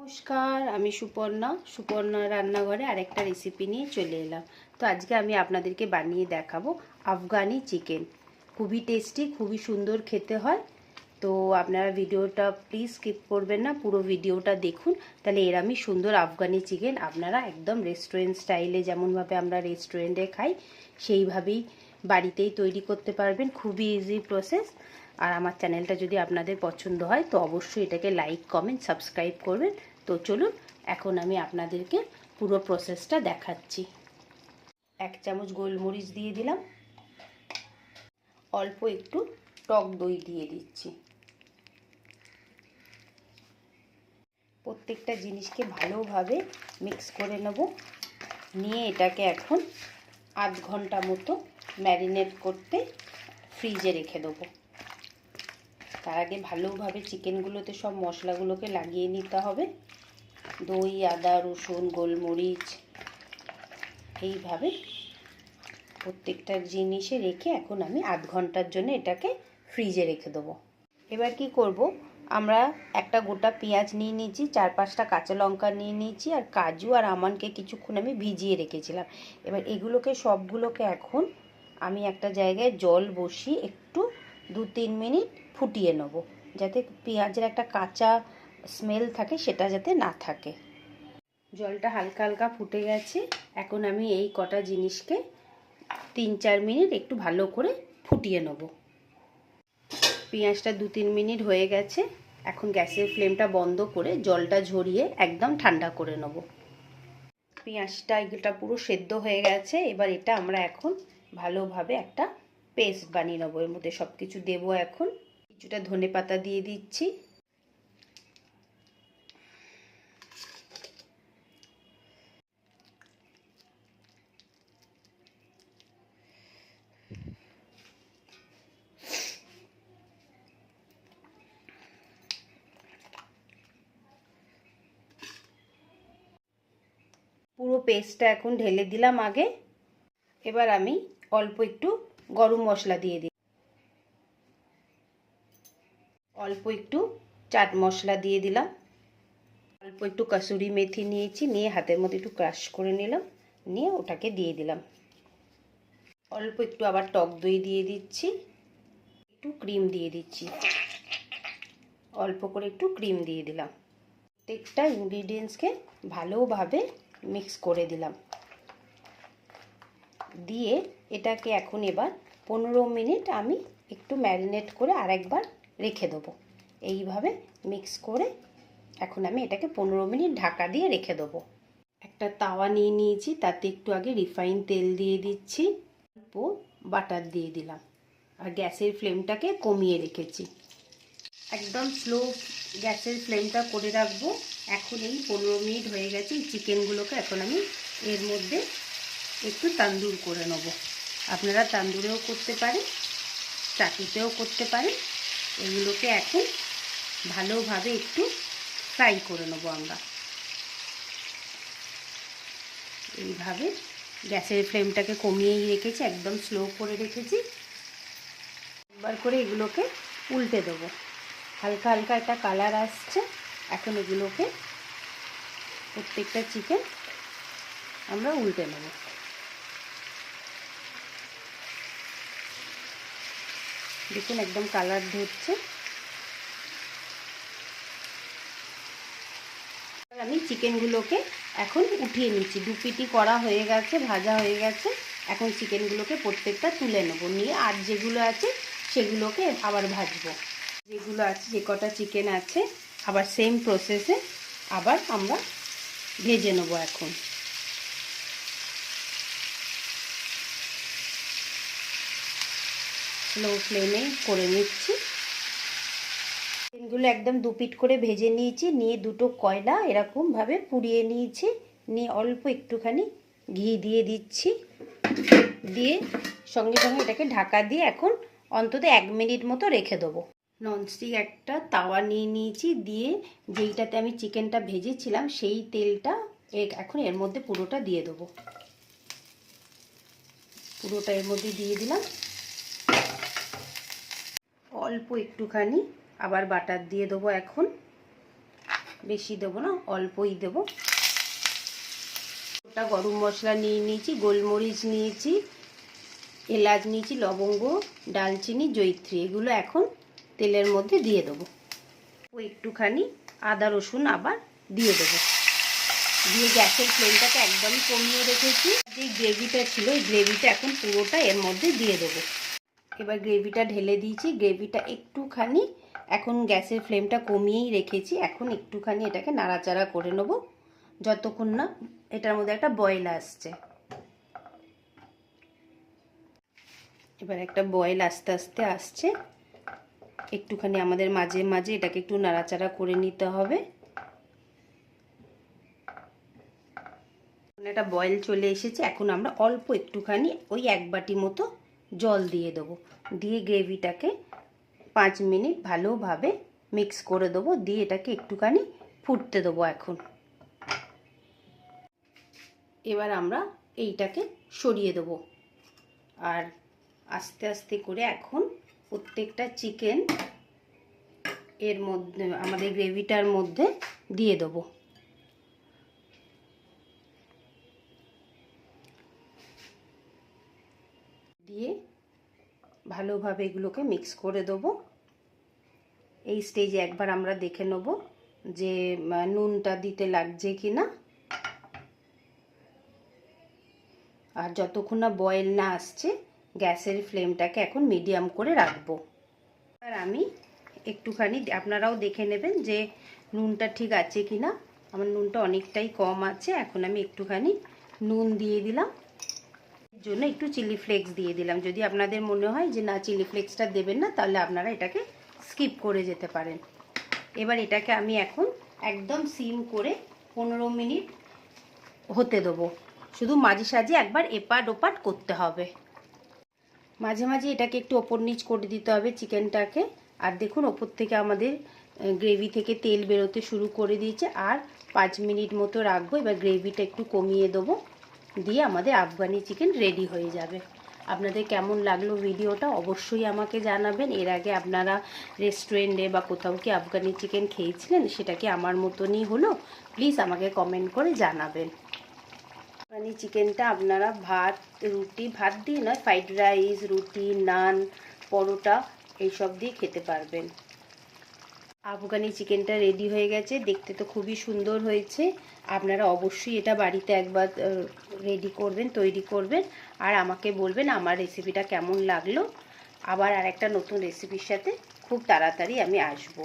নমস্কার, আমি সুপর্ণা রান্নাঘরে আরেকটা রেসিপি নিয়ে চলে এলাম। তো আজকে আমি আপনাদেরকে বানিয়ে দেখাবো আফগানি চিকেন। খুবই টেস্টি, খুবই সুন্দর খেতে হয়। তো আপনারা ভিডিওটা প্লিজ স্কিপ করবেন না, পুরো ভিডিওটা দেখুন। তাহলে এরমই সুন্দর আফগানি চিকেন আপনারা একদম রেস্টুরেন্ট স্টাইলে, যেমনভাবে আমরা রেস্টুরেন্টে খাই সেইভাবেই বাড়িতেই তৈরি করতে পারবেন। খুবই ইজি প্রসেস। আর আমার চ্যানেলটা যদি আপনাদের পছন্দ হয় তো অবশ্যই এটাকে লাইক, কমেন্ট, সাবস্ক্রাইব করবেন। তো চলুন এখন আমি আপনাদেরকে পুরো প্রসেসটা দেখাচ্ছি। 1 চামচ গোলমরিচ দিয়ে দিলাম, অল্প একটু টক দই দিয়ে দিচ্ছি। প্রত্যেকটা জিনিসকে ভালোভাবে মিক্স করে নেব। নিয়ে এটাকে এখন আধ ঘন্টা মতো ম্যারিনেট করতে ফ্রিজে রেখে দেবো। তার আগে ভালোভাবে চিকেনগুলোতে সব মশলাগুলোকে লাগিয়ে নিতে হবে। দই, আদা, রসুন, গোলমরিচ, এইভাবে প্রত্যেকটা জিনিসে রেখে এখন আমি আধ ঘন্টার জন্য এটাকে ফ্রিজে রেখে দেবো। এবার কি করব, আমরা একটা গোটা পেঁয়াজ নিয়ে নিয়েছি, 4-5টা কাঁচা লঙ্কা নিয়ে নিয়েছি, আর কাজু আর আমন্ডকে কিছুক্ষণ আমি ভিজিয়ে রেখেছিলাম। এবার এগুলোকে সবগুলোকে এখন আমি একটা জায়গায় জল বসিয়ে একটু 2-3 মিনিট ফুটিয়ে নেব, যাতে পেঁয়াজের একটা কাঁচা স্মেল থাকে সেটা যাতে না থাকে। জলটা হালকা হালকা ফুটে গেছে। এখন আমি এই কটা জিনিসকে 3-4 মিনিট একটু ভালো করে ফুটিয়ে নেব। পেঁয়াজটা 2-3 মিনিট হয়ে গেছে। এখন গ্যাসের ফ্লেমটা বন্ধ করে জলটা ঝরিয়ে একদম ঠান্ডা করে নেব। পেঁয়াজটা এটা পুরো সেদ্ধ হয়ে গেছে। এবার এটা আমরা এখন ভালোভাবে একটা পেস্ট বানিয়ে নেবো। এর মধ্যে সব কিছু দেবো। এখন কিছুটা ধনেপাতা দিয়ে দিচ্ছি, পুরো পেস্টটা এখন ঢেলে দিলাম আগে। এবার আমি অল্প একটু গরম মশলা দিয়ে দিই, অল্প একটু চাট মশলা দিয়ে দিলাম, অল্প একটু কসুরি মেথি নিয়েছি, নিয়ে হাতের মধ্যে একটু ক্রাশ করে নিলাম, নিয়ে ওটাকে দিয়ে দিলাম। অল্প একটু আবার টক দই দিয়ে দিচ্ছি, একটু ক্রিম দিয়ে দিচ্ছি, অল্প করে একটু ক্রিম দিয়ে দিলাম। প্রত্যেকটা ইনগ্রিডিয়েন্টসকে ভালোভাবে মিক্স করে দিলাম। দিয়ে এটাকে এখন এবার 15 মিনিট আমি একটু ম্যারিনেট করে আরেকবার রেখে দেবো। এইভাবে মিক্স করে এখন আমি এটাকে 15 মিনিট ঢাকা দিয়ে রেখে দেবো। একটা তাওয়া নিয়ে নিয়েছি, তাতে একটু আগে রিফাইন তেল দিয়ে দিচ্ছি, অল্প বাটার দিয়ে দিলাম, আর গ্যাসের ফ্লেমটাকে কমিয়ে রেখেছি। একদম স্লো গ্যাসের ফ্লেমটা করে রাখবো। এখন এই 15 মিনিট হয়ে গেছে। এই চিকেনগুলোকে এখন আমি এর মধ্যে একটু তান্দুর করে নেব। আপনারা তান্দুরেও করতে পারেন, চাটুতেও করতে পারেন। এগুলোকে এখন ভালোভাবে একটু ফ্রাই করে নেব আমরা। এইভাবে গ্যাসের ফ্লেমটাকে কমিয়েই রেখেছি, একদম স্লো করে রেখেছি। একবার করে এগুলোকে উল্টে দেবো। হালকা হালকা একটা কালার আসছে। এখন এগুলোকে প্রত্যেকটা চিকেন আমরা উল্টে নেব। দেখুন একদম কালার ধরছে। আমি চিকেনগুলোকে এখন উঠিয়ে নিচ্ছি। 2 পিটি করা হয়ে গেছে, ভাজা হয়ে গেছে। এখন চিকেনগুলোকে প্রত্যেকটা তুলে নেব, নিয়ে আর যেগুলো আছে সেগুলোকে আবার ভাজবো। যেগুলো আছে, যে কটা চিকেন আছে, আবার সেম প্রসেসে আবার আমরা ভেজে নেব। এখন লো ফ্লেমে করে নিচ্ছি। চিকেনগুলো একদম 2 পিট করে ভেজে নিয়েছি, নিয়ে দুটো কয়লা এরকমভাবে পুড়িয়ে নিয়েছি, নিয়ে অল্প একটুখানি ঘি দিয়ে দিচ্ছি, দিয়ে সঙ্গে সঙ্গে এটাকে ঢাকা দিয়ে এখন অন্তত 1 মিনিট মতো রেখে দেবো। ননস্টিক একটা তাওয়া নিয়ে নিয়েছি, দিয়ে যেইটাতে আমি চিকেনটা ভেজেছিলাম সেই তেলটা এখন এর মধ্যে পুরোটা দিয়ে দেবো। পুরোটা এর মধ্যে দিয়ে দিলাম। অল্প একটুখানি আবার বাটার দিয়ে দেবো এখন, বেশি দেবো না, অল্পই দেবো। ওটা গরম মশলা নিয়ে নিয়েছি, গোলমরিচ নিয়েছি, এলাচ নিয়েছি, লবঙ্গ, ডালচিনি, জয়িত্রী, এগুলো এখন তেলের মধ্যে দিয়ে দেবো। ও একটুখানি আদা রসুন আবার দিয়ে দেবো। দিয়ে গ্যাসের ফ্লেমটাকে একদমই কমিয়ে রেখেছি। যে গ্রেভিটা ছিল এই গ্রেভিটা এখন পুরোটা এর মধ্যে দিয়ে দেবো। এবার গ্রেভিটা ঢেলে দিয়েছি। গ্রেভিটা একটুখানি, এখন গ্যাসের ফ্লেমটা কমিয়েই রেখেছি, এখন একটুখানি এটাকে নাড়াচাড়া করে নেব যতক্ষণ না এটার মধ্যে একটা বয়েল আসছে। এবার একটা বয়েল আস্তে আস্তে আসছে, একটুখানি আমাদের মাঝে মাঝে এটাকে একটু নাড়াচাড়া করে নিতে হবে। একটা বয়েল চলে এসেছে, এখন আমরা অল্প একটুখানি ওই 1 বাটি মতো জল দিয়ে দেবো। দিয়ে গ্রেভিটাকে 5 মিনিট ভালোভাবে মিক্স করে দেবো। দিয়ে এটাকে একটুখানি ফুটতে দেবো এখন। এবার আমরা এইটাকে সরিয়ে দেবো আর আস্তে আস্তে করে এখন প্রত্যেকটা চিকেন এর মধ্যে, আমাদের গ্রেভিটার মধ্যে দিয়ে দেবো। দিয়ে ভালোভাবে এগুলোকে মিক্স করে দেবো। এই স্টেজে একবার আমরা দেখে নেব যে নুনটা দিতে লাগছে কি না। আর যতক্ষণ না বয়েল না আসছে গ্যাসের ফ্লেমটাকে এখন মিডিয়াম করে রাখবো। আর আমি একটুখানি, আপনারাও দেখে নেবেন যে নুনটা ঠিক আছে কি না। আমার নুনটা অনেকটাই কম আছে। এখন আমি একটুখানি নুন দিয়ে দিলাম, এর জন্য একটু চিলি ফ্লেক্স দিয়ে দিলাম। যদি আপনাদের মনে হয় যে না চিলি ফ্লেক্সটা দেবেন না, তাহলে আপনারা এটাকে স্কিপ করে যেতে পারেন। এবার এটাকে আমি এখন একদম সিম করে 15 মিনিট হতে দেবো। শুধু মাঝে সাঝে একবার এপাট ওপাট করতে হবে। মাঝে মাঝে এটাকে একটু ওপর নিচ করে দিতে হবে চিকেনটাকে। আর দেখুন ওপর থেকে আমাদের গ্রেভি থেকে তেল বেরোতে শুরু করে দিয়েছে। আর 5 মিনিট মতো রাখবো। এবার গ্রেভিটা একটু কমিয়ে দেবো, দিয়ে আমাদের আফগানি চিকেন রেডি হয়ে যাবে। আপনাদের কেমন লাগলো ভিডিওটা অবশ্যই আমাকে জানাবেন। এর আগে আপনারা রেস্টুরেন্টে বা কোথাও কি আফগানি চিকেন খেয়েছিলেন, সেটা কি আমার মতনই হলো? প্লিজ আমাকে কমেন্ট করে জানাবেন। আফগানি চিকেনটা আপনারা ভাত, রুটি, ভাত দিয়ে নয়, ফ্রাইড রাইস, রুটি, নান, পরোটা এইসব দিয়ে খেতে পারবেন। আফগানি চিকেনটা রেডি হয়ে গেছে, দেখতে তো খুবই সুন্দর হয়েছে। আপনারা অবশ্যই এটা বাড়িতে একবার রেডি করবেন, তৈরি করবেন, আর আমাকে বলবেন আমার রেসিপিটা কেমন লাগলো। আবার আরেকটা নতুন রেসিপির সাথে খুব তাড়াতাড়ি আমি আসবো।